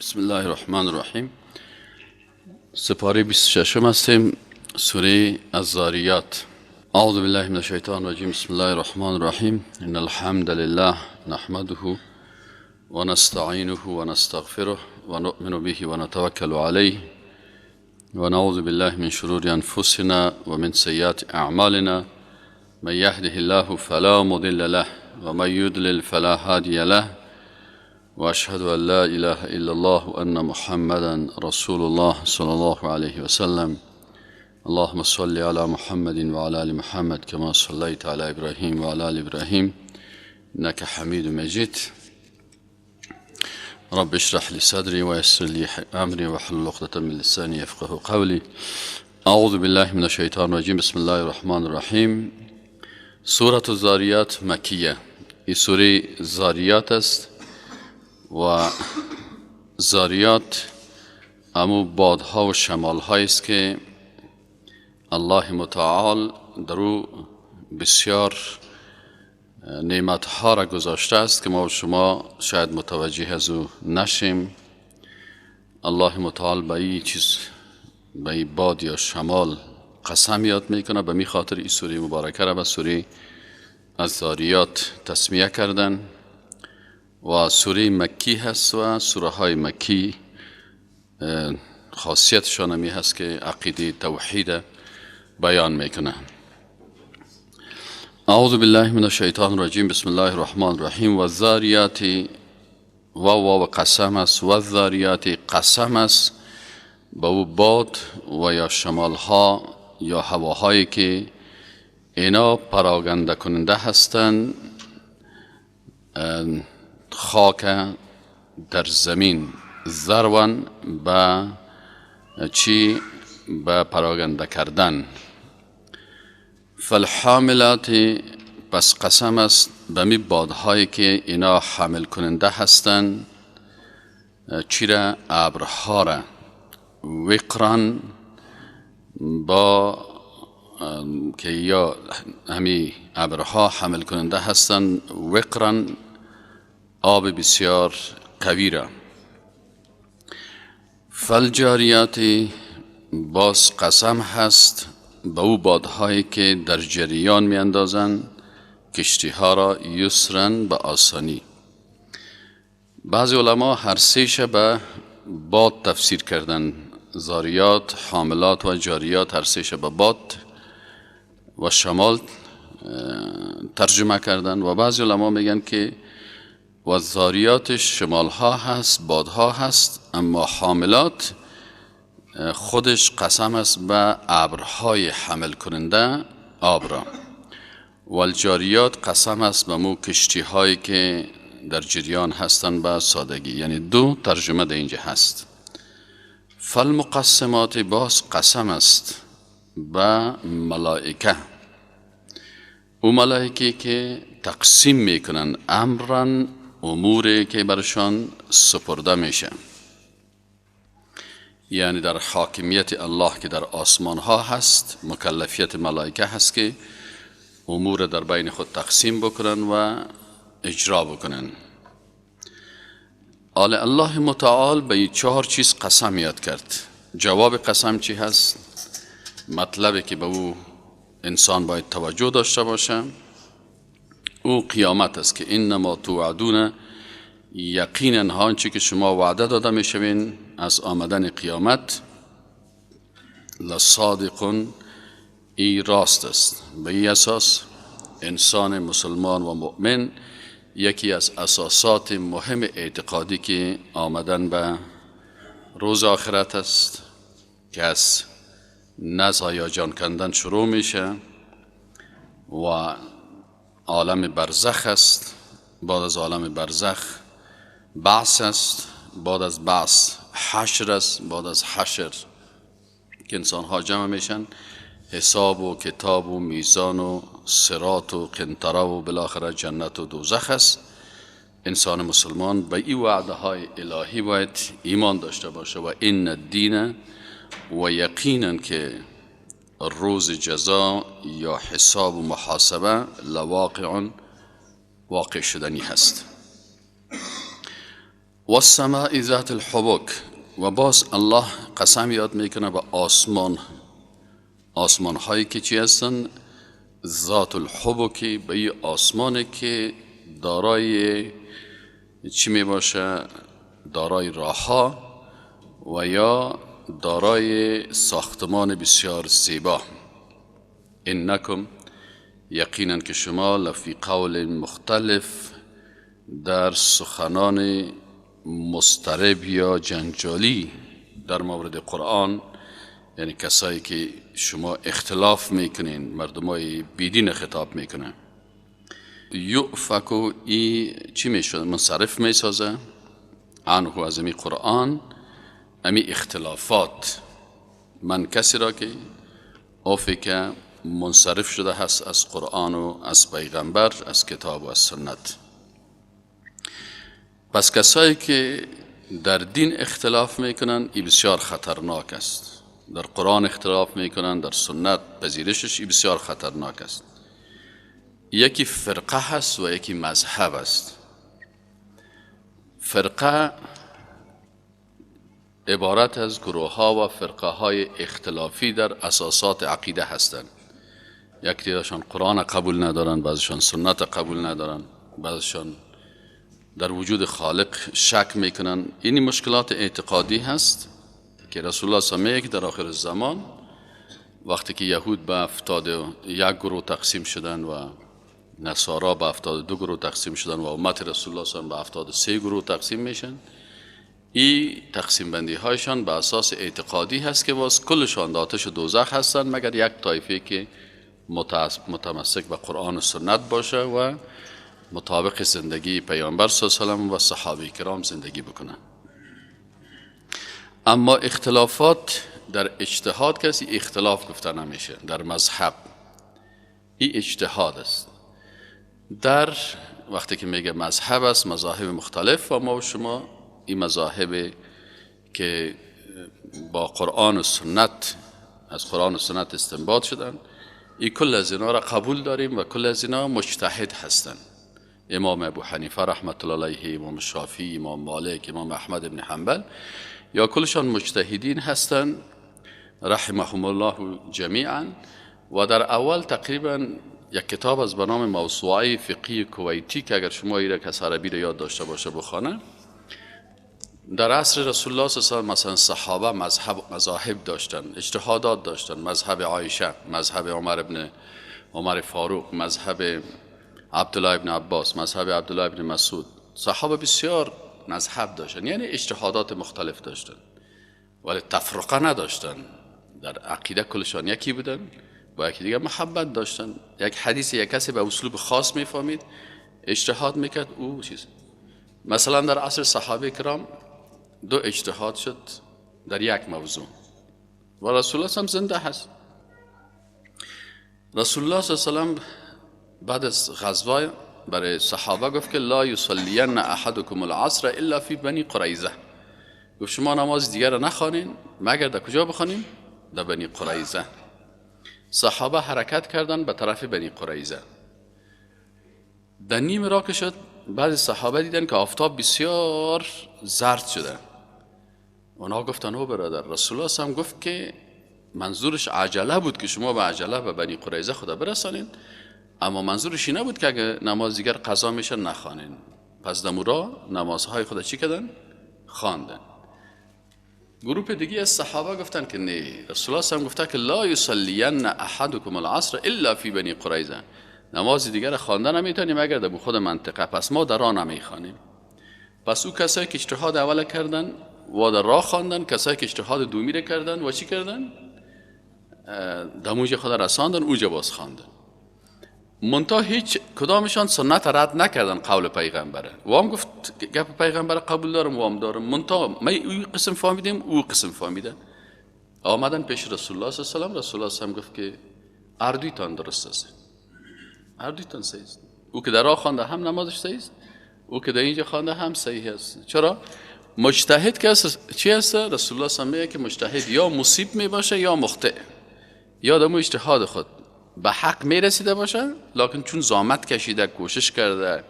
بسم الله الرحمن الرحیم. سپاره 26 هستیم، سوره الذاریات. اعوذ بالله من الشیطان الرجیم. بسم الله الرحمن الرحیم. ان الحمد لله نحمده و نستعینه و نستغفره و نؤمن به و نتوکل علیه و نعوذ بالله من شرور انفسنا و من سیئات اعمالنا. من یهده الله فلا مضل له و من یضلل فلا هادی له و اشهد ان لا اله الا الله و ان محمدا رسول الله صلی الله علیه و سلم. اللهم صل علی محمد و علی آل محمد کما صلیت علی ابراهیم و علی آل ابراهیم انک حمید مجید. رب اشرح لي صدري ويسر لي امري واحلل عقدة من لساني يفقهوا قولي. اعوذ بالله من الشیطان الرجیم. بسم الله الرحمن الرحیم. سوره الذاریات مکیه. این سوره ذاریات است و ذاریات امو بادها و شمالهایی است که الله متعال در او بسیار نعمتها را گذاشته است که ما و شما شاید متوجه از او نشیم. الله متعال به این چیز، به این باد یا شمال قسم یاد میکنه. به می خاطر این سوره مبارکه را به سوره الذاریات تسمیه کردن و سوره مکی هست و سوره های مکی خاصیتشان همی هست که عقیده توحید بیان میکنه. اعوذ بالله من الشیطان الرجیم. بسم الله الرحمن الرحیم. و الذاریات و قسم است. و الذاریات قسم است به او باد و یا شمالها یا هواهایی که اینا پراگنده کننده هستند خاک در زمین ذروان به چی؟ به پراگنده کردن. فالحاملات پس قسم است به می بادهایی که اینا حامل کننده هستند چی را؟ ابرها را. وقران با که یا همی ابرها حامل کننده هستند وقران آب بسیار قوی را. فالجاریات باز قسم هست به او بادهایی که در جریان می اندازند کشتی ها را یسرن به آسانی. بعضی علما هر سهش به باد تفسیر کردن. ذاریات، حاملات و جاریات هر سهش به باد و شمال ترجمه کردن و بعضی علما میگن که و ذاریات شمال ها هست، بادها هست، اما حاملات خودش قسم است به ابرهای حمل کننده آب را. و الجاریات قسم است به مو کشتی هایی که در جریان هستند به سادگی. یعنی دو ترجمه در اینجا هست. فالمقسمات باز قسم است به ملائکه. او ملائکه که تقسیم میکنن امرن اموری که برشان سپرده میشه. یعنی در حاکمیت الله که در آسمان ها هست مکلفیت ملائکه هست که امور در بین خود تقسیم بکنن و اجرا بکنن. الله متعال به این 4 چیز قسم یاد کرد. جواب قسم چی هست؟ مطلبی که به او انسان باید توجه داشته باشه او قیامت است که انما توعدون، یقینا آنچه که شما وعده داده میشوین از آمدن قیامت لصادقون، ای راست است. به این اساس انسان مسلمان و مؤمن یکی از اساسات مهم اعتقادی که آمدن به روز آخرت است که از نزع یا جان کندن شروع میشه و عالم برزخ است. بعد از عالم برزخ بعث است. بعد از بعث حشر است. بعد از حشر که انسان ها جمع میشن حساب و کتاب و میزان و صراط و قنطره و بالاخره جنت و دوزخ است. انسان مسلمان به این وعده های الهی باید ایمان داشته باشه و این الدین و یقینا که روز جزا یا حساب و محاسبه لواقع واقع شدنی هست. و السماء ذات الحبک، و باز الله قسم یاد میکنه به آسمان هایی که چی هستن؟ ذات الحبکی، به این آسمانی که دارای چی می باشه؟ دارای راهها و یا دارای ساختمان بسیار زیبا. انکم، یقینا که شما، لفی قول مختلف، در سخنان مضطرب یا جنجالی در مورد قرآن، یعنی کسایی که شما اختلاف میکنین، مردمای بیدین خطاب میکنن. یؤفکو، ای چی میشد؟ منصرف میسازه عنه، از امی قرآن، امی اختلافات. من کسی را که افک منصرف شده هست از قرآن و از پیغمبر، از کتاب و از سنت. پس کسایی که در دین اختلاف میکنن، ای بسیار خطرناک است. در قرآن اختلاف میکنن، در سنت پذیرشش، ای بسیار خطرناک است. یکی فرقه هست و یکی مذهب است. فرقه عبارت از گروه ها و فرقه های اختلافی در اساسات عقیده هستند. یکی دیشان قرآن قبول ندارن، بعضشان سنت قبول ندارن، بعضشان در وجود خالق شک میکنن. این مشکلات اعتقادی هست که رسول الله صلی الله علیه و آله در آخر زمان، وقتی که یهود به 71 گروه تقسیم شدن و نصارا به 72 گروه تقسیم شدن و امت رسول الله صلی الله علیه و آله به 73 گروه تقسیم میشن، این تقسیم بندی هایشان به اساس اعتقادی هست که باز کلشان در آتش دوزخ هستن، مگر یک طایفه که متمسک به قرآن و سنت باشه و مطابق زندگی پیامبر صلی الله علیه و آله و صحابه کرام زندگی بکنن. اما اختلافات در اجتهاد کسی اختلاف گفته نمیشه. در مذهب این اجتهاد است. در وقتی که میگه مذهب است، مذاهب مختلف، و ما و شما این مذاهب که با قرآن و سنت، از قرآن و سنت استنباط شدن، این کل از اینا را قبول داریم و کل از اینا مجتهد هستند. امام ابو حنیفه رحمت الله علیه، امام شافعی، امام مالک، امام احمد بن حنبل، یا کلشان مجتهدین هستند رحمهم الله جمیعا. و در اول تقریبا یک کتاب از به نام موسوعه فقهی کویتی که اگر شما ایره کس عربی را یاد داشته باشه بخونه، در عصر رسول الله صلی الله علیه و آله مثلا صحابه مذاهب داشتن، اجتهادات داشتن. مذهب عایشه، مذهب عمر فاروق، مذهب عبدالله ابن عباس، مذهب عبدالله ابن مسعود. صحابه بسیار مذهب داشتن، یعنی اجتهادات مختلف داشتن، ولی تفرقه نداشتن. در عقیده کلشان یکی بودن، با یکی دیگه محبت داشتن. یک حدیث یک کسی به اسلوب خاص میفهمید، اجتهاد میکرد او چیز. مثلا در عصر صحابه کرام 2 اجتهاد شد در یک موضوع و رسول الله هم زنده هست. رسول الله صلی الله علیه و بعد از غزوه برای صحابه گفت که لا یصلین احدکم العصر الا فی بنی قریظه. گفت شما نماز دیگر را نخوانین مگر در کجا بخوانین؟ در بنی قریظه. صحابه حرکت کردن به طرف بنی قریظه. در نیم راه که شد، بعضی صحابه دیدن که آفتاب بسیار زرد شده. اونا گفتن او برادر، رسول الله هم گفت که منظورش عجله بود که شما به عجله به بنی قریظه خدا برسانین، اما منظورش این نبود که اگه نماز دیگر قضا میشه نخوانین. پس دمورا نمازهای خدا چی کردن؟ خواندن. گروه دیگه از صحابه گفتن که نه، رسول الله هم گفته که لا یصلین احدکم العصر الا فی بنی قریظه. نماز دیگر خواندن نمیتونیم اگر در خود منطقه، پس ما در راه نمیخوانیم. پس او کسایی که اجتهاد اول کردن و در راه خواندن، کسایی که اجتهاد دومی کردن و چی کردن؟ دموج خدا رساندن، اوجا باز خواندن. منتها هیچ کدامشان سنت رد نکردن قول پیغمبره. و هم گفت گپ پیغمبر قبول دارم و هم دارم، منتها ما این قسم فهمیدیم او قسم فهمیدن. آمدن پیش رسول الله صلی الله علیه و آله. رسول الله هم گفت که اردویتان درست است، اردویتان صحیح است. او که در راه خوانده هم نمازش صحیح است، او که در اینجا خوانده هم صحیح است. چرا؟ مجتهد که چی است؟ رسول الله صلی الله علیه و آله که مجتهد یا مصیب می باشه یا مخطئ، یا در اجتهاد خود به حق می رسیده باشه، لکن چون زحمت کشیده، کوشش کرده،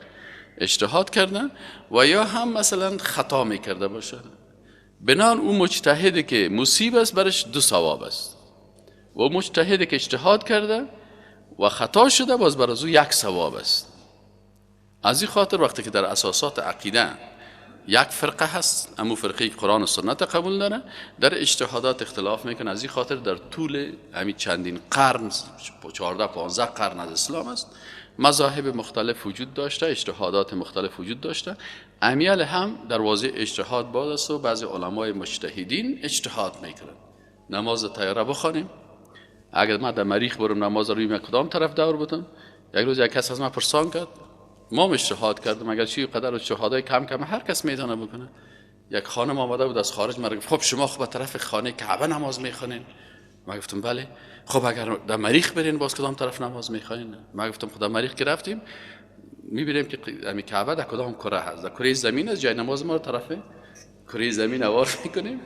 اجتهاد کرده و یا هم مثلا خطا میکرده باشه. بنان اون مجتهدی که مصیب است برش 2 ثواب است و مجتهدی که اجتهاد کرده و خطا شده باز بر از او 1 ثواب است. از این خاطر وقتی که در اساسات عقیده یک فرقه هست، امو فرقه قرآن و سنت قبول داره، در اجتهادات اختلاف میکنه. از این خاطر در طول همین چندین قرن 14-15 قرن از اسلام است مذاهب مختلف وجود داشته، اجتهادات مختلف وجود داشته. امیال هم دروازه اجتهاد باز است و بعضی علمای مجتهدین اجتهاد میکنن. نماز طیاره بخوانیم، اگر من در مریخ برم نماز روی من کدام طرف دور بودم، یک روز یک کس از من پرسان کرد، ما اجتهاد کردم اگر چی قدر اجتهادای کم کم هر کس میدونه بکنه. یک خانم آمده بود از خارج، مرا گفت خب شما خب به طرف خانه کعبه نماز میخونین؟ ما گفتم بله. خب اگر در مریخ برین باز کدام طرف نماز میخواین؟ ما گفتم خدا مریخ که رفتیم میبینیم که همین کعبه در کدام کره هست، در کره زمین است، جای نماز ما رو طرف کره زمین وار میکنیم،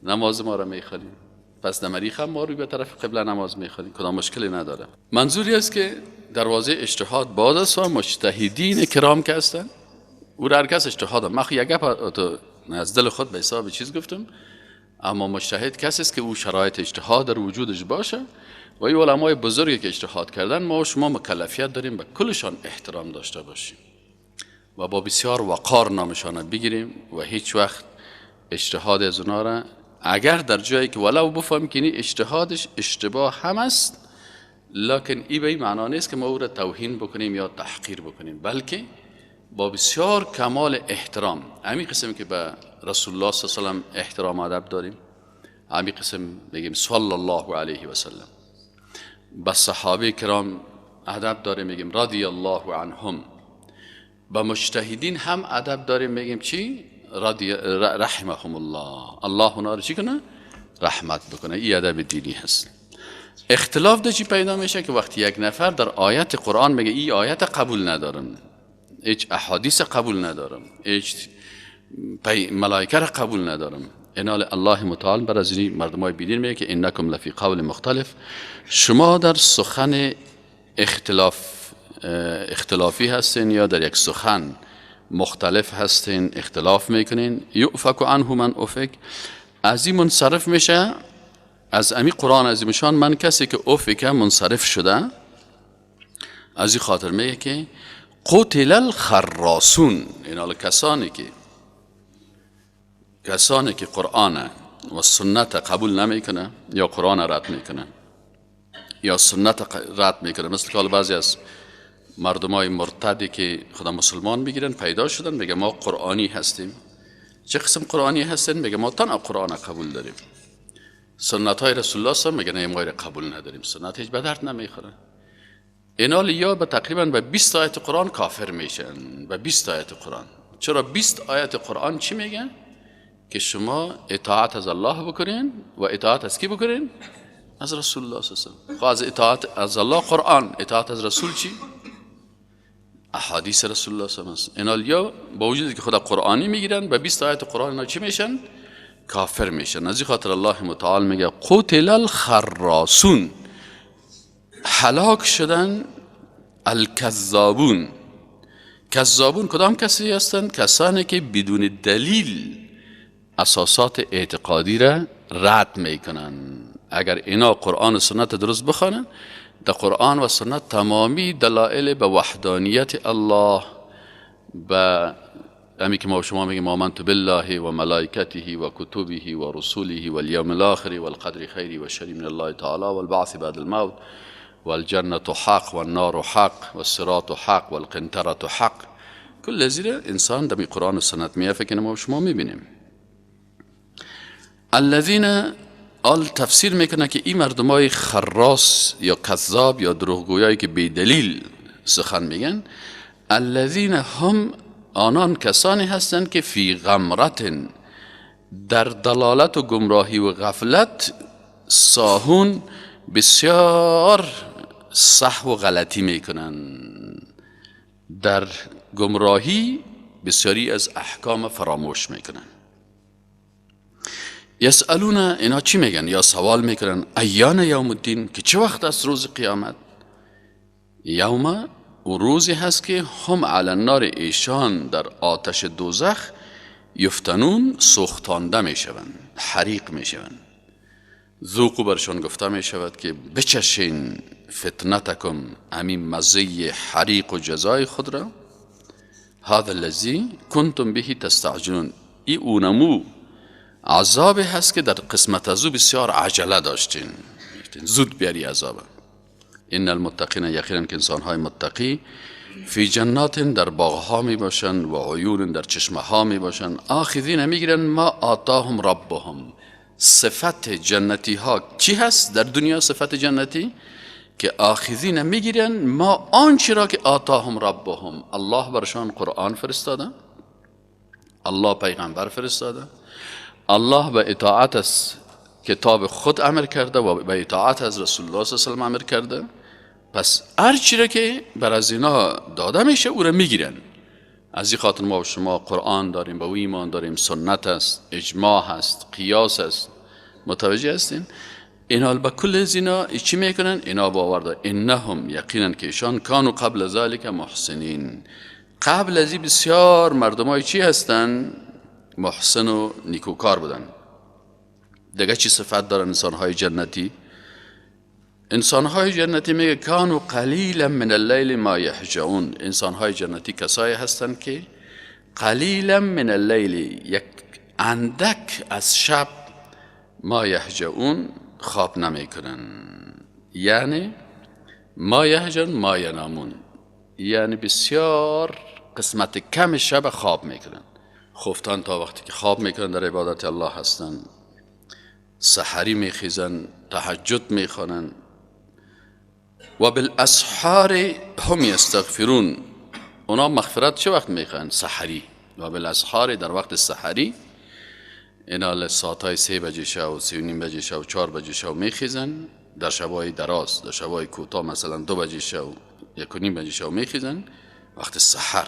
نماز ما رو میخونیم. پس در مریخ هم ما روی به طرف قبله نماز میخونیم، کدام مشکلی نداره. منظوری است که دروازه اجتهاد باز است و مجتهدین کرام که هستن او را هر کس اجتهاد هم. من یک گپ از دل خود به حساب چیز گفتم، اما مجتهد کسی است که او شرایط اجتهاد در وجودش باشه و این علمای بزرگی که اجتهاد کردن ما و شما مکلفیت داریم به کلشان احترام داشته باشیم و با بسیار وقار نامشان بگیریم و هیچ وقت اجتهاد از اونا را اگر در جایی که ولو بفهم که این اجتهادش اشتباه هم است، لکن این به این معنا نیست که ما او را توهین بکنیم یا تحقیر بکنیم، بلکه با بسیار کمال احترام. همین قسم که به رسول الله صلی الله علیه و سلم احترام ادب داریم، همین قسم بگیم صلی الله علیه و سلم. به صحابه کرام ادب داریم میگیم رضی الله عنهم. به مجتهدین هم ادب داریم میگیم چی؟ رحمهم الله، الله اونا رو چی کنه؟ رحمت بکنه. این ادب دینی هست. اختلاف در چی پیدا میشه که وقتی یک نفر در آیت قرآن میگه این آیت قبول ندارم، هیچ احادیث قبول ندارم، هیچ ملائکه را قبول ندارم، اینال الله متعال بر از این مردمای بیدین میگه که انکم لفی قول مختلف، شما در سخن اختلافی هستین یا در یک سخن مختلف هستین، اختلاف میکنین. یؤفک عنه من افک، از این منصرف میشه از امی قرآن عظیمشان من کسی که افک منصرف شده. از این خاطر میگه که قتل الخراسون، اینال کسانی که قرآن و سنت قبول نمیکنه یا قرآن رد میکنه یا سنت رد میکنه، مثل که بعضی از مردمای مرتدی که خدا مسلمان بگیرن پیدا شدن میگه ما قرآنی هستیم. چه قسم قرآنی هستن؟ میگه ما تنها قرآن قبول داریم، سنت های رسول الله صلی الله علیه و آله میگه ما قبول نداریم، سنت هیچ به درد نمیخوره. اینال یا به تقریبا به 20 آیت قرآن کافر میشن، به 20 آیت قرآن. چرا 20 آیت قرآن چی میگه؟ که شما اطاعت از الله بکنین و اطاعت از کی بکنین؟ از رسول الله صلی الله علیه و آله. از اطاعت از الله قرآن، اطاعت از رسول چی؟ احادیث رسول الله صلی الله علیه و آله. اینال یا با وجودی که خدا قرآنی میگیرن به 20 آیت قرآن اینا چی میشن؟ کافر میشن. از این خاطر الله متعال میگه قتل الخراسون، هلاک شدن الکذابون. کذابون کدام کسی هستند؟ کسانی که بدون دلیل اساسات اعتقادی را رد میکنن. اگر اینا قرآن و سنت درست بخوانن، در قرآن و سنت تمامی دلائل به وحدانیت الله، به امی که ما شما میگیم آمنت بالله و ملائکته و کتبه و رسوله و الیوم الاخر و القدر خیری و شری من الله تعالی و البعث بعد الموت و الجنة حق و النار حق و الصراط حق و القنطرة حق. کل زیر انسان در قرآن و سنت میافه که ما شما میبینیم. الذین آل تفسیر میکنه که این مردمای خراس یا کذاب یا دروغگویایی که بی دلیل سخن میگن، الذین هم آنان کسانی هستند که فی غمرت، در دلالت و گمراهی و غفلت، ساهون، بسیار سهو و غلطی میکنن، در گمراهی بسیاری از احکام فراموش میکنن. یسالون، اینا چی میگن؟ یا سوال میکنن ایان یوم الدین، که چه وقت است روز قیامت؟ یوم او روزی هست که هم علی النار، ایشان در آتش دوزخ یفتنون، سوختانده می شوند، حریق می شوند. ذوقو برشان گفته می شود که بچشین فتنتکم، همین مزه حریق و جزای خود را. هذا الذی کنتم به تستعجلون، ای اونمو عذاب هست که در قسمت از او بسیار عجله داشتین، زود بیاری عذاب. ان المتقین، یقینا که انسانهای متقی، فی جنات، در باغها می باشند، و عیون، در چشمه ها می باشند، آخذین، میگیرن ما آتاهم ربهم. صفت جنتی ها چی هست در دنیا؟ صفت جنتی که آخذین میگیرن ما آنچه را که آتاهم ربهم، الله برشان قرآن فرستاده، الله پیغمبر فرستاده، الله به اطاعت از کتاب خود امر کرده و به اطاعت از رسول الله صلی الله علیه و آله امر کرده. پس هر چی را که بر از اینا داده میشه او را میگیرن. از این خاطر ما و شما قرآن داریم، به او ایمان داریم، سنت است، اجماع هست، قیاس است. متوجه هستین؟ اینا به کل از اینا چی میکنن؟ اینا باور دارن انهم، یقینا که ایشان کانوا قبل ذلک محسنین، قبل از این بسیار مردمای چی هستن؟ محسن و نیکوکار بودن. دیگه چی صفت دارن انسانهای جنتی؟ انسانهای جنتی میگه کانوا قلیلا من اللیل ما یهجعون. انسانهای جنتی کسایی هستند که قلیلا من اللیل، یک اندک از شب، ما یهجعون، خواب نمیکنن. یعنی ما یهجعون ما ینامون، یعنی بسیار قسمت کم شب خواب میکنن. خفتن تا وقتی که خواب میکنن در عبادت الله هستن، سحری میخیزن، تهجد میخوانن، و بالاسحار هم یستغفرون. اونا مغفرت چه وقت میخوان؟ سحری. و بالاسحار، در وقت سحری، اینا ساعتای 3 بجه شب، 3 و نیم بجه شب، 4 بجه شب میخیزن. در شبای دراز، در شبای کوتاه مثلا 2 بجه شب، 1 و نیم بجه شب میخیزن. وقت سحر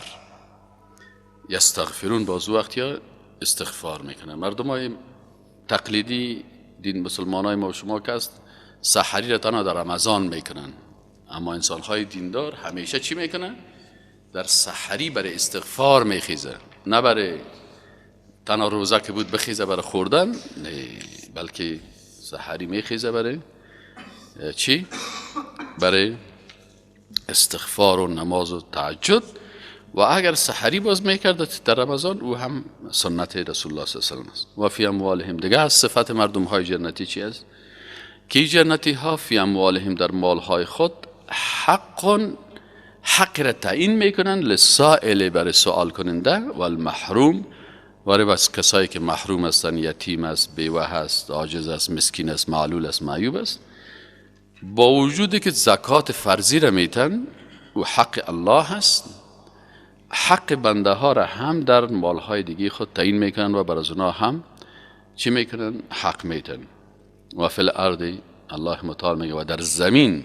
یستغفرون، بازو وقت یا استغفار میکنن. مردم های تقلیدی دین مسلمان های ما و شما که است، سحری را تنها در رمضان میکنن، اما انسان های دیندار همیشه چی میکنن؟ در سحری برای استغفار میخیزه، نه برای تنها روزه که بود بخیزه برای خوردن، نه، بلکه سحری میخیزه برای چی؟ برای استغفار و نماز و تهجد. و اگر سحری باز میکرد در رمضان، او هم سنت رسول الله صلی الله علیه و آله است. و فی اموالهم، دیگه از صفت مردم های جنتی چی است؟ که جنتی ها فی اموالهم، در مال های خود، حق را تعیین میکنن، للسائل، برای سوال کننده، و المحروم، برای بس کسایی که محروم هستن، یتیم است، بیوه هست، عاجز است، مسکین است، معلول است، معیوب است. با وجودی که زکات فرضی را میتن و حق الله هست، حق بنده ها را هم در مال های دیگه خود تعیین میکنن و بر از اونا هم چی میکنن؟ حق میتن. و فی الارض، الله متعال میگه و در زمین،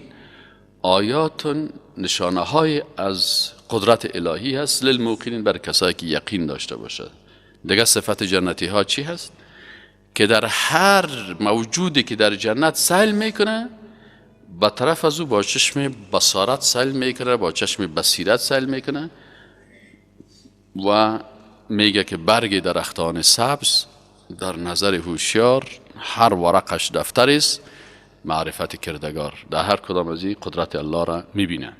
آیات، نشانه های از قدرت الهی هست، للموقنین، بر کسایی که یقین داشته باشد. دیگه صفت جنتی ها چی هست؟ که در هر موجودی که در جنت سیل میکنه، با طرف از او با چشم بصارت سیل میکنه، با چشم بصیرت سیل میکنه. و میگه که برگ درختان سبز در نظر هوشیار هر ورقش دفتر است، معرفت کردگار. در هر کدام از این قدرت الله را میبینه.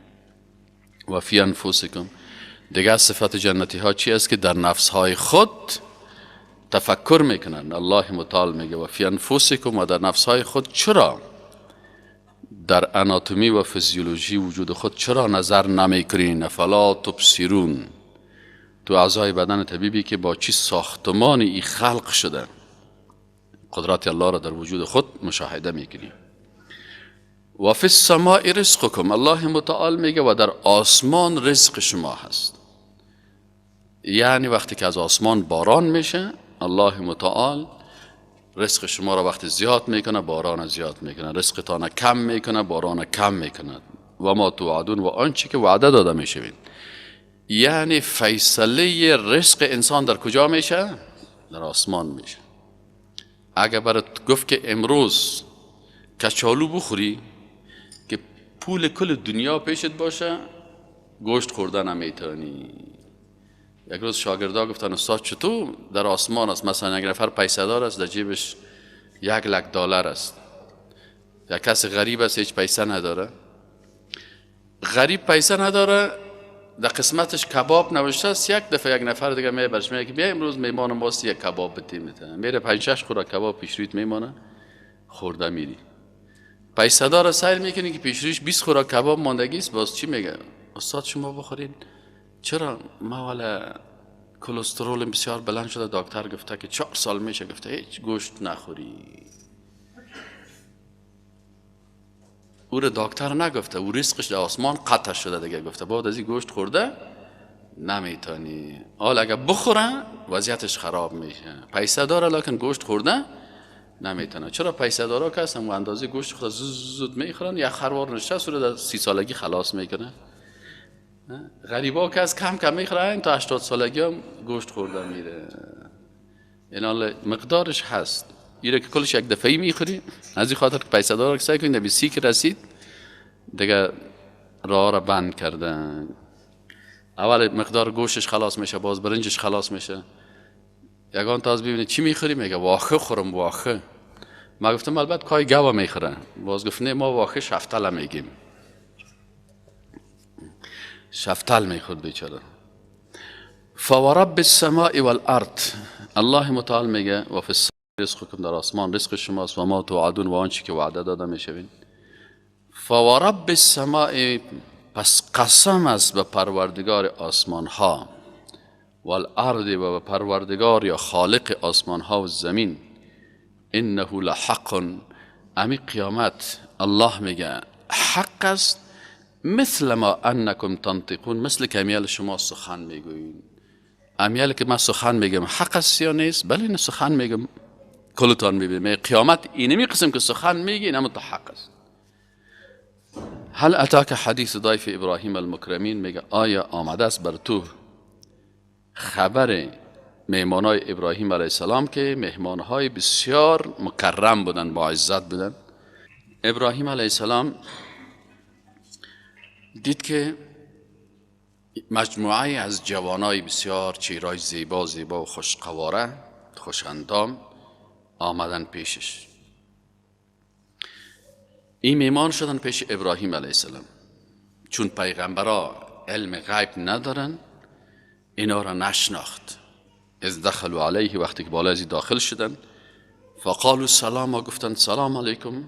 و فی انفسکم، دیگه صفت جنتی ها چی است؟ که در نفس های خود تفکر میکنن. الله متعال میگه و فی انفسکم، و در نفس های خود چرا در اناتومی و فیزیولوژی وجود خود چرا نظر نمیکنین؟ افلا تبصرون، تو اعضای بدن طبیبی که با چی ساختمانی ای خلق شده، قدرت الله را در وجود خود مشاهده میکنیم. و فی السماء رزقکم، الله متعال میگه و در آسمان رزق شما هست. یعنی وقتی که از آسمان باران میشه، الله متعال رزق شما را وقتی زیاد میکنه، باران زیاد میکنه، رزقتان کم میکنه، باران کم میکنه. و ما توعدون، و آنچه که وعده داده میشوین. یعنی فیصله رزق انسان در کجا میشه؟ در آسمان میشه. اگر برات گفت که امروز کچالو بخوری که پول کل دنیا پیشت باشه، گوشت خوردن نمیتونی. یک روز شاگردا گفتن استاد چطور در آسمان است؟ مثلا یک نفر پیسه دار است، در جیبش $1,00,000 است. یک کس غریب است هیچ پیسه نداره. غریب پیسه نداره، در قسمتش کباب نوشته است. یک دفعه یک نفر دیگه میبرش میگه بیا امروز میمان ماست یک کباب بده میتونه. میره 5-6 خوراک کباب پیش رویت میمانه، خورده میری. پیسه دار سیر میکنی که پیش رویش 20 خوراک کباب ماندگی است، باز چی میگه؟ استاد شما بخورین. چرا؟ ما والا کلسترول بسیار بلند شده، دکتر گفته که 4 سال میشه، گفته هیچ گوشت نخوری. او رو دکتر نگفته، او رزقش در آسمان قطع شده دیگه، گفته بعد از این گوشت خورده نمیتونی. حالا اگه بخوره وضعیتش خراب میشه. پیسه داره لکن گوشت خورده نمیتونه. چرا؟ پیسه دارا که هستن و اندازه گوشت خود زود میخورن، یا خروار نشته سوره در 30 سالگی خلاص میکنه. غریبا که از کم کم میخورن تا 80 سالگی هم گوشت خورده میره. این مقدارش هست. ایره که کلش یک دفعی میخوری، از این خاطر که پیسه دار که سعی کنید به 30 که رسید دیگه راه را بند کردن. اول مقدار گوشتش خلاص میشه، باز برنجش خلاص میشه. یگان تاز ببینید چی میخوری؟ میگه واخه خورم واخه. ما گفتم البته کای گاوا میخوره، باز گفت نه ما واخه شفتل میگیم. شفتل میخورد بیچاره. فورب السماء والارض، الله متعال میگه و فی السماء رزقکم، در آسمان رزق شماست، و ما توعدون و آنچه که وعده داده میشوین. فورب السماء، پس قسم است به پروردگار آسمان ها، والارض، و به پروردگار یا خالق آسمان ها و زمین. انه لحق، امی قیامت الله میگه حق است، مثل ما انکم تنطقون، مثل که امیال شما سخن میگوین. امیال که من سخن میگم حق است یا نیست؟ بله این سخن میگم، کلتان میبینیم قیامت اینمی قسم که سخن میگی اینم تو حق است. هل اتاک حدیث ضیف ابراهیم المکرمین، میگه آیا آمده است بر تو خبر مهمانای ابراهیم علیه السلام که مهمانهای بسیار مکرم بودن، با عزت بودن. ابراهیم علیه السلام دید که مجموعه از جوانای بسیار چهرهای زیبا زیبا و خوشقواره خوشاندام آمدن پیشش. این میمان شدن پیش ابراهیم علیه السلام. چون پیغمبرها علم غیب ندارن اینا را نشناخت. از دخلوا علیه، وقتی که بالا ازی داخل شدن، فقالوا سلام، و گفتن سلام علیکم.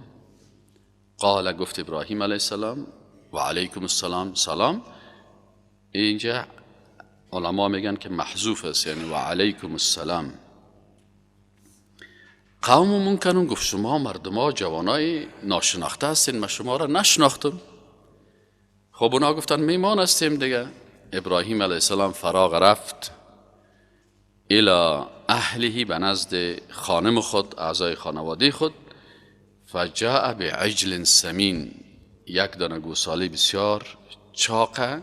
قال، گفت ابراهیم علیه السلام و علیکم السلام، سلام. اینجا علما میگن که محذوف است، یعنی و علیکم السلام. قوم منکرون، گفت شما مردما جوانای ناشناخته هستین، من شما را نشناختم. خب اونا گفتن میمان هستیم دیگه. ابراهیم علیه السلام فراغ رفت الی اهله، به نزد خانم خود، اعضای خانواده خود. فجاء بعجل سمین، یک دانه گوساله بسیار چاقه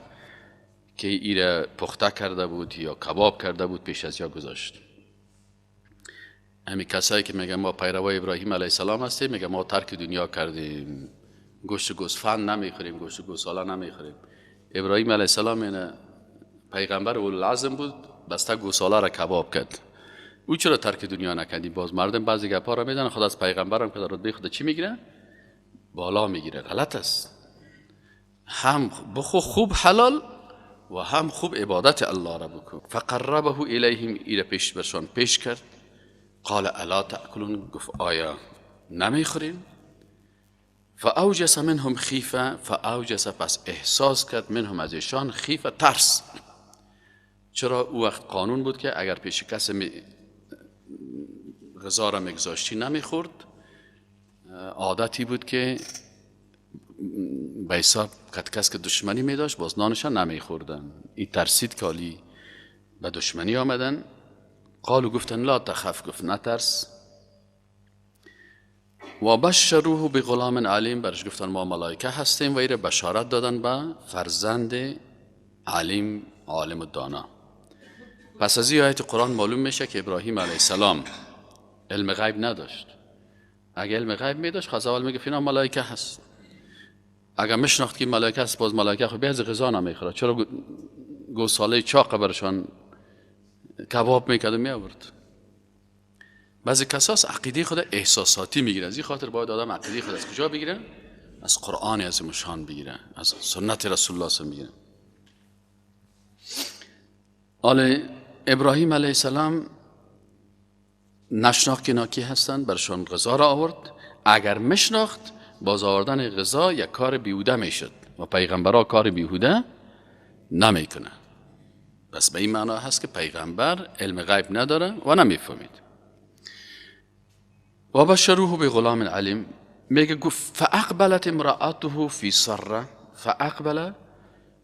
که ایره پخته کرده بود یا کباب کرده بود پیش از یا گذاشت. همین کسایی که میگن ما پیروای ابراهیم علیه السلام هستیم، میگن ما ترک دنیا کردیم، گوشت گوسفند نمیخوریم، گوشت گوساله نمیخوریم. ابراهیم علیه السلام اینه پیغمبر اولوالعزم بود، بسته گوساله را کباب کرد. او چرا ترک دنیا نکردی؟ باز مردم بعضی گپا را میزنن، خود از پیغمبرم که در رتبه خود چی میگیره؟ بالا میگیره. غلط است. هم بخو خوب حلال و هم خوب عبادت الله را بکن. فقربه الیهم، ایره پیش برشان پیش کرد. قال الا تأکلون، گفت آیا نمیخورین؟ فاوجس منهم خیفه، فاوجس، پس احساس کرد منهم از ایشان خیفه، ترس. چرا؟ او وقت قانون بود که اگر پیش کس غذا را میگذاشتی نمیخورد. عادتی بود که به حساب کس که دشمنی میداشت باز نانشان نمیخوردن. این ترسید که علی به دشمنی آمدن. قالو، گفتن لا تخف، گفت نترس. و بشروه بغلام علیم، برش گفتن ما ملائکه هستیم و ایره بشارت دادن به فرزند علیم، عالم و دانا. پس از این آیت قرآن معلوم میشه که ابراهیم علیه السلام علم غیب نداشت. اگه علم غیب میداشت خواست اول میگه فینا ملائکه هست. اگر میشناخت که ملائکه است، باز ملائکه خب بیاز غذا نمیخوره، چرا گوساله چاق برشان کباب میکرد و میآورد. بعضی کساس عقیده خود احساساتی میگیرن، از این خاطر باید آدم عقیده خود از کجا بگیره؟ از قرآن عظیم شان بگیره، از سنت رسول الله صلی الله علیه و آل ابراهیم علیه السلام نشناخت که ناکی هستند، برشان غذا را آورد. اگر میشناخت باز آوردن غذا یک کار بیهوده میشد و پیغمبرها کار بیهوده نمیکنه. بس به این معنا هست که پیغمبر علم غیب نداره و نمیفهمید. و بشروه به غلام علیم، میگه گفت فاقبلت امرأته فی سره، فاقبل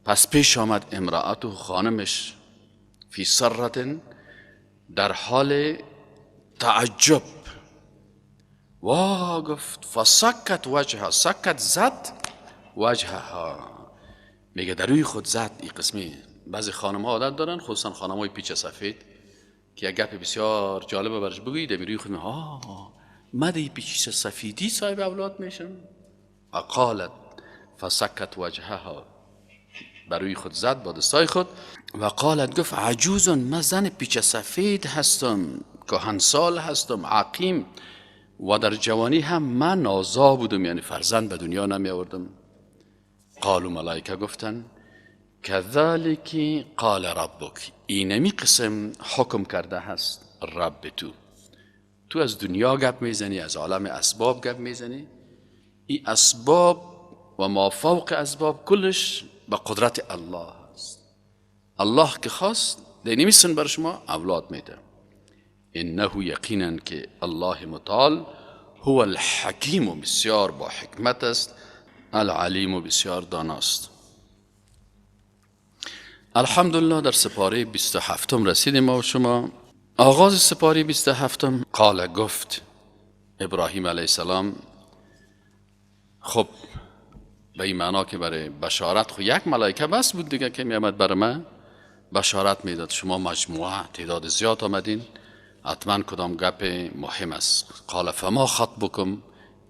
پس پیش آمد امرأته خانمش فی سرة در حال تعجب، و گفت فسکت وجهها، سکت زد وجهها، میگه در روی خود زد. این قسمی بعضی خانم ها عادت دارن، خصوصا خانم های پیچ سفید که یک گپ بسیار جالبه برش بگویی، در روی خود مده پیچ سفیدی صاحب اولاد میشن. قالت فسکت وجهها، بر روی خود زد با دستای خود و قالت گفت عجوزن، من زن پیچ سفید هستم، کهنسال هستم، عقیم و در جوانی هم من نازا بودم، یعنی فرزند به دنیا نمی آوردم. قالوا ملائکه گفتن کذالک قال ربک، اینمی قسم حکم کرده هست رب تو از دنیا گپ میزنی، از عالم اسباب گپ میزنی، این اسباب و ما فوق اسباب کلش به قدرت الله هست. الله که خواست نمیسن بر شما اولاد میده. انه یقینا که الله متعال هو الحکیم، و بسیار با حکمت است، العلیم و بسیار داناست. الحمدلله در سپاره 27 رسیدیم ما و شما. آغاز سپاره 27 قال گفت ابراهیم علیه السلام، خب به این معنا که برای بشارت خو یک ملائکه بس بود دیگه که می آمد برای من بشارت میداد. شما مجموعه تعداد زیاد آمدین، حتما کدام گپ مهم است. قال فما خطبکم،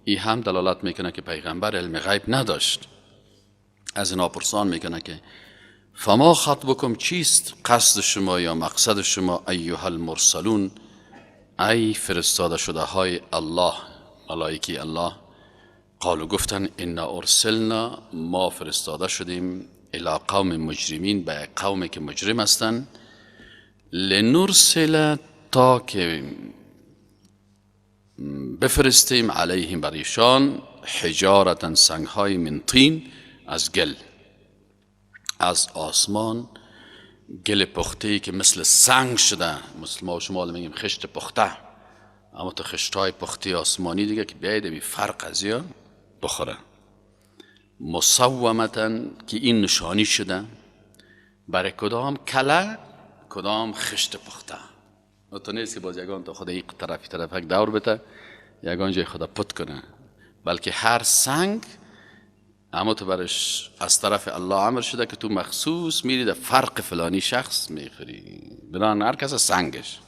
این هم دلالت میکنه که پیغمبر علم غیب نداشت. از اینا پرسان میکنه که فما خطبکم، چیست قصد شما یا مقصد شما ایها المرسلون، ای فرستاده شده های الله، ملائکی الله. قالوا گفتن ان ارسلنا، ما فرستاده شدیم الی قوم مجرمین، به قومی که مجرم هستند، لنرسل، تا که بفرستیم علیهم بریشان، حجارتا سنگهای من طین، از گل، از آسمان گل پخته‌ای که مثل سنگ شده، مثل ما و شما میگیم خشت پخته، اما تو خشت‌های پخته آسمانی دیگه که بیاید بی فرق از یا بخوره. مصومتا، که این نشانی شده برای کدام کله، کدام خشت پخته. تو نیست که باز یگان تا خود یک طرف یک دور بده، یگان جای خدا پت کنه، بلکه هر سنگ اما تو برش از طرف الله امر شده که تو مخصوص میری در فرق فلانی شخص میخوری، بنان هر کس سنگش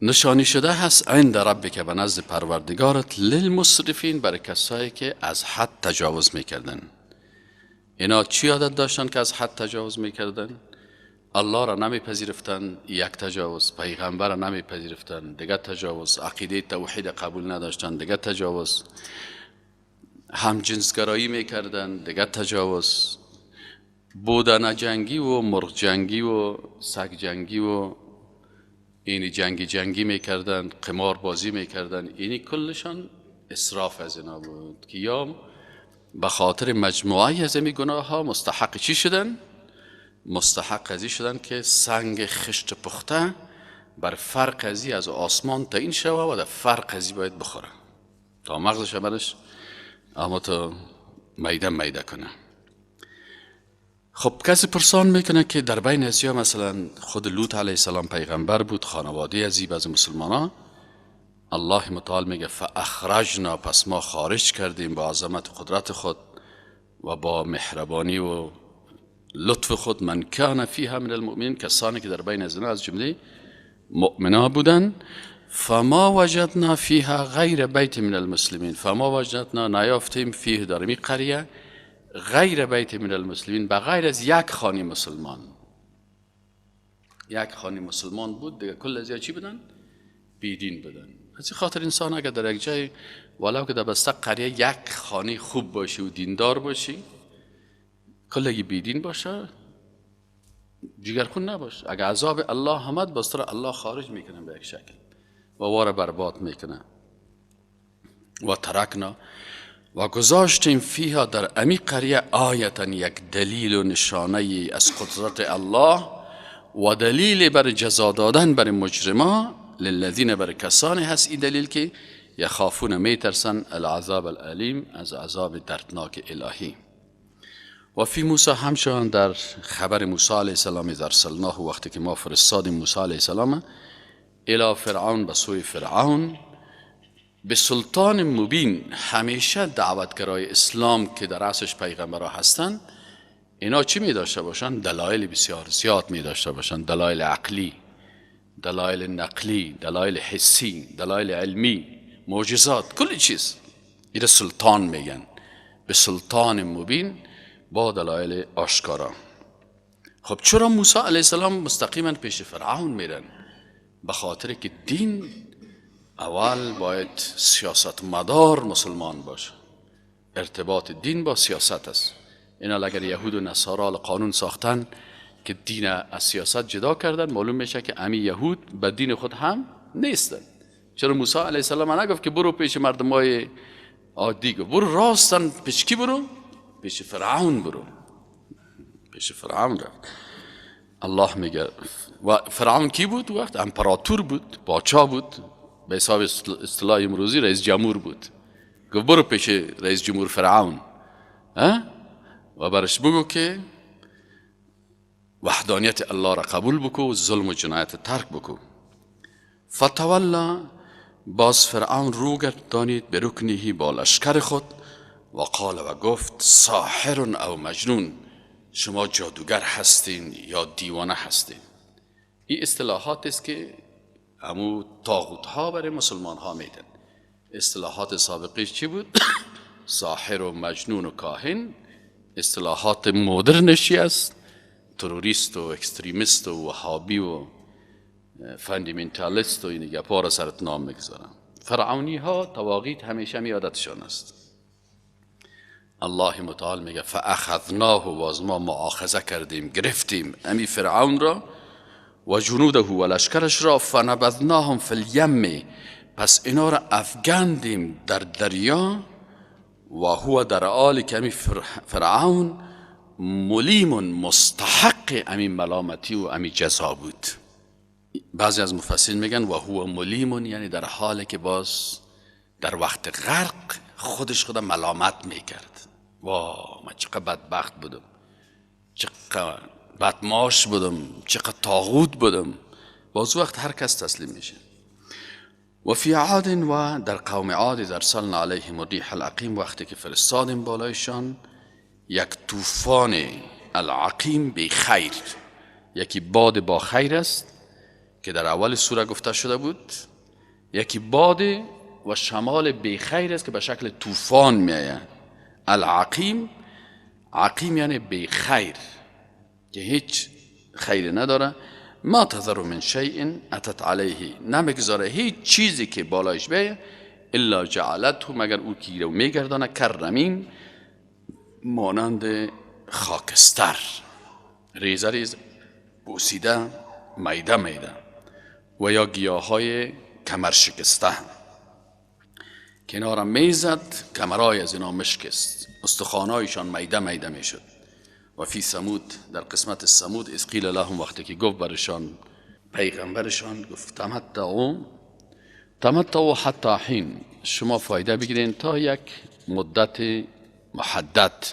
نشانی شده هست. عند ربک، به نزد پروردگارت، للمسرفین، برای کسایی که از حد تجاوز میکردن. اینا چی عادت داشتن که از حد تجاوز میکردن؟ الله را نمیپذیرفتن، یک تجاوز، پیغمبر را نمیپذیرفتن، دیگه تجاوز، عقیده توحید قبول نداشتن، دیگه تجاوز، هم جنسگرایی میکردن، دیگه تجاوز، بودن جنگی و مرغ جنگی و سگ جنگی و اینی جنگی میکردن، قمار بازی میکردن، اینی کلشان اسراف از اینا بود که یا به خاطر مجموعه از این گناه ها مستحق چی شدن؟ مستحق ازی شدن که سنگ خشت پخته بر فرق ازی از آسمان تا این شوه و در فرق ازی باید بخوره تا مغزش برش اما تا میده کنه. خب کسی پرسان میکنه که در بین ازیا مثلا خود لوط علیه السلام پیغمبر بود، خانواده ازی از مسلمان، الله متعال میگه فاخرجنا، پس ما خارج کردیم با عظمت قدرت خود و با مهربانی و لطف خود، من کان فیها من المؤمنین، کسانی که در بین از اینا از جمله مؤمنا بودن. فما وجدنا فیها غیر بیت من المسلمین، فما وجدنا نیافتیم فیه در این قریه غیر بیت من المسلمین، بغیر از یک خانه مسلمان. یک خانه مسلمان بود دیگه کل از چی بدن؟ بیدین بدن. از این خاطر انسان اگر در یک جای ولو که در بسته قریه یک خانه خوب باشی و دیندار باشی، کلگی بیدین باشه، جگرخون نباش، اگر عذاب الله همد بستر الله خارج میکنه به یک شکل و واره برباد میکنه. و ترکنا و گذاشتیم فیها در امی قریه آیتا یک دلیل و نشانه از قدرت الله و دلیل بر جزا دادن بر مجرما، للذین بر کسانی هست این دلیل که یخافون میترسن العذاب العلیم، از عذاب دردناک الهی. و فی موسی همچنان در خبر موسی علیه السلام در ارسلناه، وقتی که ما فرستادیم موسی علیه السلام الی فرعون، به سوی فرعون، به سلطان مبین. همیشه دعوتگرای اسلام که در رأسش پیغمبرها هستند اینا چی می داشته باشن؟ دلایل بسیار زیاد می داشته باشن، دلایل عقلی، دلایل نقلی، دلایل حسی، دلایل علمی، معجزات، کل چیز. این سلطان میگن، به سلطان مبین، با دلایل آشکارا. خب چرا موسی علیه السلام مستقیما پیش فرعون میرن؟ به خاطر که دین اول باید سیاست مدار مسلمان باشه. ارتباط دین با سیاست است. اینا اگر یهود و نصارا قانون ساختن که دین از سیاست جدا کردن، معلوم میشه که امی یهود به دین خود هم نیستن. چرا موسی علیه السلام نگفت که برو پیش مردمای عادی، برو راستن پیش کی برو؟ پیش فرعون برو. پیش فرعون رفت. الله میگه و فرعون کی بود؟ وقت امپراتور بود، باچا بود، به حساب اصطلاح امروزی رئیس جمهور بود. گفت برو پیش رئیس جمهور فرعون و برش بگو که وحدانیت الله را قبول بکو، ظلم و جنایت ترک بکو. فتولا، باز فرعون رو گردانید به رکنیه، با لشکر خود، و قال و گفت ساحر او مجنون، شما جادوگر هستین یا دیوانه هستین. این اصطلاحات است که همو طاغوت ها برای مسلمان ها میدن. اصطلاحات سابقیش چی بود؟ ساحر و مجنون و کاهن. اصطلاحات مدرنشی است، تروریست و اکستریمیست و وهابی و فاندامنتالیست و این گپا را سرت نام میگذارن. فرعونی ها طواغیت همیشه میادتشان است. الله متعال میگه فاخذناه، و از ما مؤاخذه کردیم، گرفتیم امی فرعون را و جنوده و لشکرش را، فنبذناهم فی الیم، پس اینا را افگندیم در دریا، و هو در حالی که امی فرعون ملیم، مستحق امی ملامتی و امی جزا بود. بعضی از مفسرین میگن و هو ملیم، یعنی در حالی که باز در وقت غرق خودش خود ملامت میکرد. من چقدر بدبخت بودم، چقدر بدماش بودم، چقدر طاغوت بودم. باز وقت هر کس تسلیم میشه. و فی عاد، و در قوم عاد ارسلنا علیهم الریح العقیم، وقتی که فرستادیم بالایشان یک طوفان العقیم به خیر. یکی باد با خیر است که در اول سوره گفته شده بود، یکی باد و شمال به خیر است که به شکل طوفان میآید. العقیم، عقیم یعنی به خیر که هیچ خیر نداره. ما تذر من شیء اتت علیه، نمیگذاره هیچ چیزی که بالایش بیه الا جعلته، مگر او گیره و میگردانه، کرمین، مانند خاکستر، ریزه ریز، بوسیده، میده میده، و یا گیاهای کمر شکسته. کنارم میزد، کمرای از اینا مشکست، استخوانایشان میده میده میشد. و فی ثمود، در قسمت ثمود، اذ قیل لهم، وقتی که گفت برشان پیغمبرشان، گفت تمتعوا حتی حین، شما فایده بگیرین تا یک مدت محدد.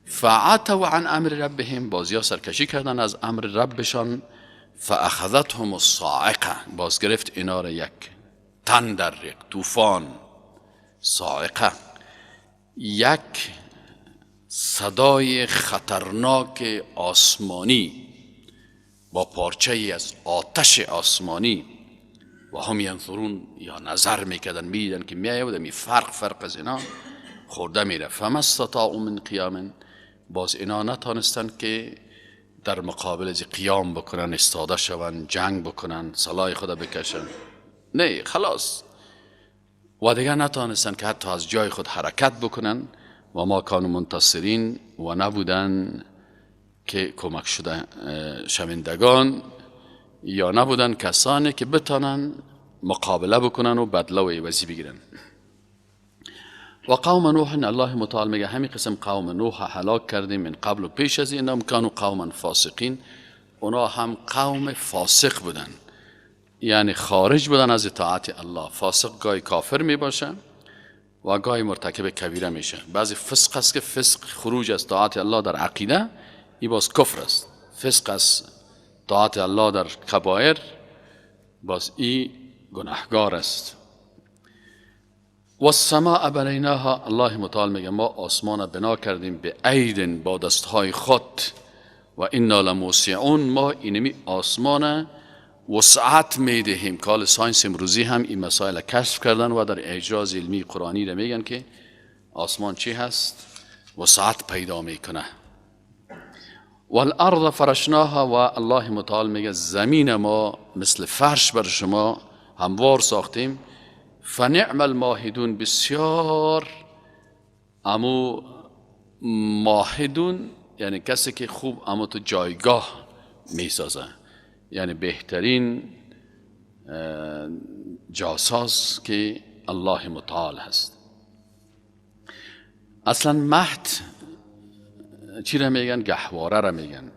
فعتوا عن امر ربهم، بازیا سرکشی کردن از امر ربشان. فاخذتهم الصاعقه، باز گرفت اینا را یک تندر، یک طوفان. صاعقه، یک صدای خطرناک آسمانی با پارچه از آتش آسمانی. و هم ینظرون، یا نظر میکردن میدیدن که میایه و فرق از اینا خورده میره. فما استطاعوا من قیام، باز اینا نتانستن که در مقابل از قیام بکنن، استاده شون، جنگ بکنن، سلاح خود بکشن. نه خلاص. و دیگر نتانستن که حتی از جای خود حرکت بکنن. و ما کانوا منتصرین، و نبودن که کمک شده شوندگان، یا نبودن کسانی که بتانن مقابله بکنن و بدله و عوضی بگیرن. و قوم نوح، الله متعال میگه همین قسم قوم نوح هلاک کردیم من قبل و پیش از این، هم کانوا قوما فاسقین، اونا هم قوم فاسق بودن، یعنی خارج بودن از اطاعت الله. فاسق گاهی کافر می باشه و گاهی مرتکب کبیره میشه. بعضی فسق است که فسق خروج از طاعت الله در عقیده، این باز کفر است. فسق از طاعت الله در کبائر، باز این گناهگار است. و السماء بنیناها، الله متعال میگه ما آسمان بنا کردیم به اید، با دستهای خود، و انا لموسعون، ما اینمی آسمان وسعت میدهیم. کال ساینس امروزی هم این مسائل کشف کردن و در اعجاز علمی قرآنی را میگن که آسمان چی هست؟ وسعت پیدا میکنه. والارض فرشناها، و الله متعال میگه زمین ما مثل فرش بر شما هموار ساختیم. فنعم الماهدون، بسیار امو ماهدون یعنی کسی که خوب امو تو جایگاه میسازه، یعنی بهترین جاساس که الله متعال هست. اصلا مهد چی را میگن؟ گهواره را میگن.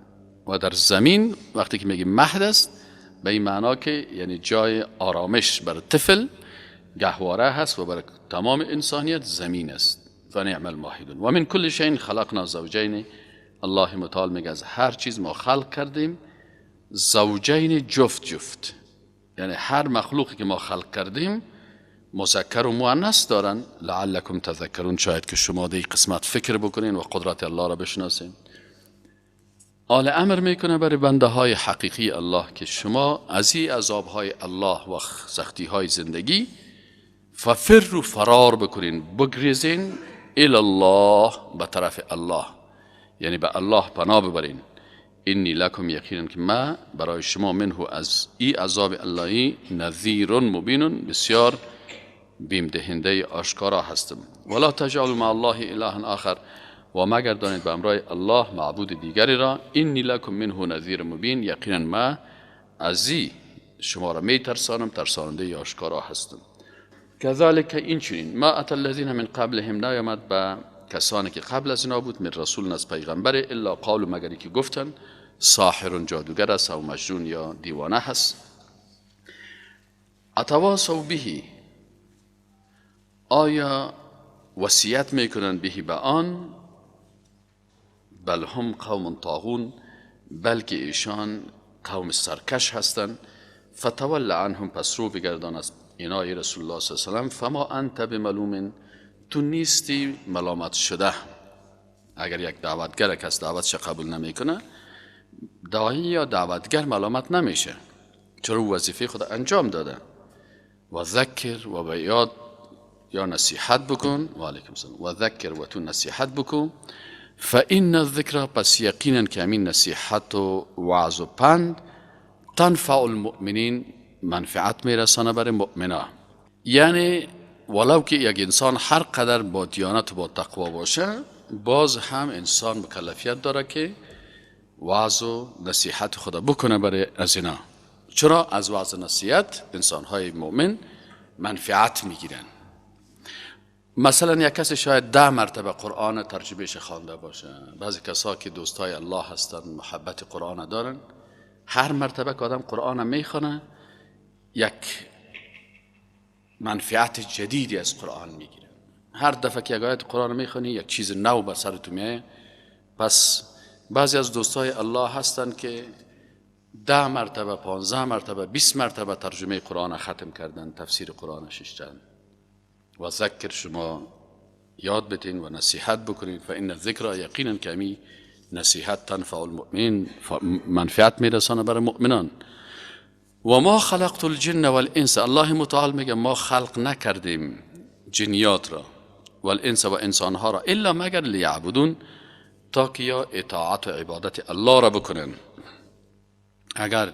و در زمین وقتی که میگیم مهد است، به این معنا که یعنی جای آرامش برای طفل گهواره هست و برای تمام انسانیت زمین است. فنعم الماهدون. و من کل شیء خلقنا زوجین، الله متعال میگه از هر چیز ما خلق کردیم زوجین، جفت. یعنی هر مخلوقی که ما خلق کردیم مذکر و مؤنث دارن. لعلکم تذکرون، شاید که شما در این قسمت فکر بکنین و قدرت الله را بشناسین. آل امر میکنه برای بنده های حقیقی الله که شما از این عذاب های الله و سختی های زندگی ففروا، فرار بکنین، بگریزین، الی الله، به طرف الله، یعنی به الله پناه ببرین. انی لکم، یقینا که ما برای شما منه از این عذاب اللهی نذیر مبین، بسیار بیم دهنده آشکارا هستم. ولا تجعلوا مع الله اله آخر، و مگر دانید به همراه الله معبود دیگری را. انی لکم منه نذیر مبین، یقینا ما از این شما را می ترسانم، ترساننده آشکارا هستم. کذالک، این چنین، ما اتى الذین من قبلهم، نیامد به کسانی که قبل از اینا بود، من رسول از پیغمبر، الا قالوا، مگری که گفتن ساحر، جادوگر است، او مجنون، یا دیوانه هست. اتواصوا به، آیا وصیت میکنن به به آن؟ بل هم قوم طاغون، بلکه ایشان قوم سرکش هستند. فتول عنهم، پس رو بگردان از اینای رسول الله صلی الله علیه و سلم. فما انت بملوم، تو نیستی ملامت شده. اگر یک دعوتگر کس دعوتش قبول نمیکنه، داعی یا دعوتگر ملامت نمیشه، چرا وظیفه خود انجام داده. و ذکر، و به یاد یا نصیحت بکن. و علیکم السلام. و ذکر، و تو نصیحت بکن. فإن الذکر، پس یقینا که همین نصیحت و وعظ و پند، تنفع المؤمنین، منفعت میرسانه برای مؤمنا. یعنی ولو که یک انسان هر قدر با دیانت و با تقوا باشه، باز هم انسان مکلفیت داره که وعظ و نصیحت خدا بکنه برای از اینا. چرا؟ از وعظ و نصیحت انسان‌های مؤمن منفعت میگیرن. مثلا یک کسی شاید 10 مرتبه قرآن ترجمهش خوانده باشه. بعضی کسا که دوستای الله هستن، محبت قرآن دارن، هر مرتبه که آدم قرآن میخونه یک منفعت جدیدی از قرآن میگیره. هر دفعه که یک آیت قرآن میخونی یک چیز نو به سر تو میاد. پس بعضی از دوستای الله هستن که 10 مرتبه، 15 مرتبه، 20 مرتبه ترجمه قرآن ختم کردن، تفسیر قرآن ششتن. و ذکر، شما یاد بتین و نصیحت بکنین. فإن الذکر، یقینا که همی نصیحت تنفع المؤمنین، منفعت میرسانه برای مؤمنان. و ما خلقت الجن والانس، الله متعال میگه ما خلق نکردیم جنیات را و الانس و انسانها را الا مگر لیعبدون، تا که یا اطاعت و عبادت الله را بکنن. اگر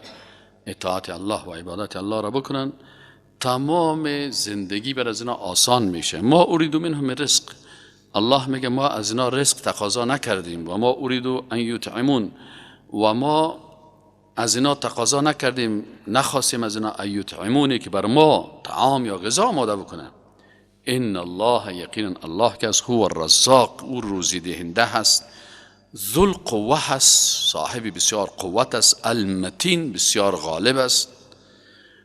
اطاعت الله و عبادت الله را بکنن تمام زندگی بر از اینا آسان میشه. ما اریدو منهم رزق، الله میگه ما از اینا رزق تقاضا نکردیم. و ما اریدو ان یطعمون، و ما از اینا تقاضا نکردیم، نخواستیم از اینا ان یطعمونی که بر ما طعام یا غذا آماده بکنن. ان الله، یقینا الله که از هو الرزاق، او روزی دهنده هست، ذو القوه هست، صاحب بسیار قوت است، المتین بسیار غالب است.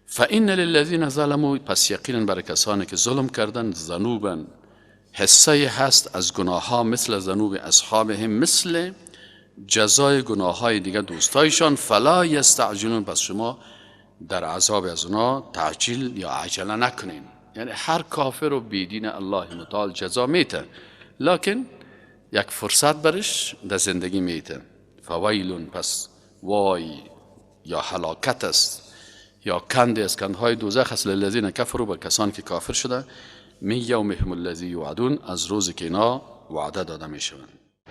فإن للذین ظلموا، پس یقینا برای کسانی که ظلم کردن، ذنوبا حصه هست از گناه ها، مثل ذنوب اصحابهم، مثل جزای گناه های دیگه دوستایشان. فلا یستعجلون، پس شما در عذاب از اونا تعجیل یا عجله نکنین. یعنی هر کافر و بیدین الله متعال جزا میته، لکن یک فرصت برش در زندگی میته. فویلون، پس وای یا هلاکت است یا کندی از کندهای دوزخ است، للذین کفروا، به کسانی که کافر شده، من یومهم الذی یوعدون، از روزی که اینا وعده داده میشوند.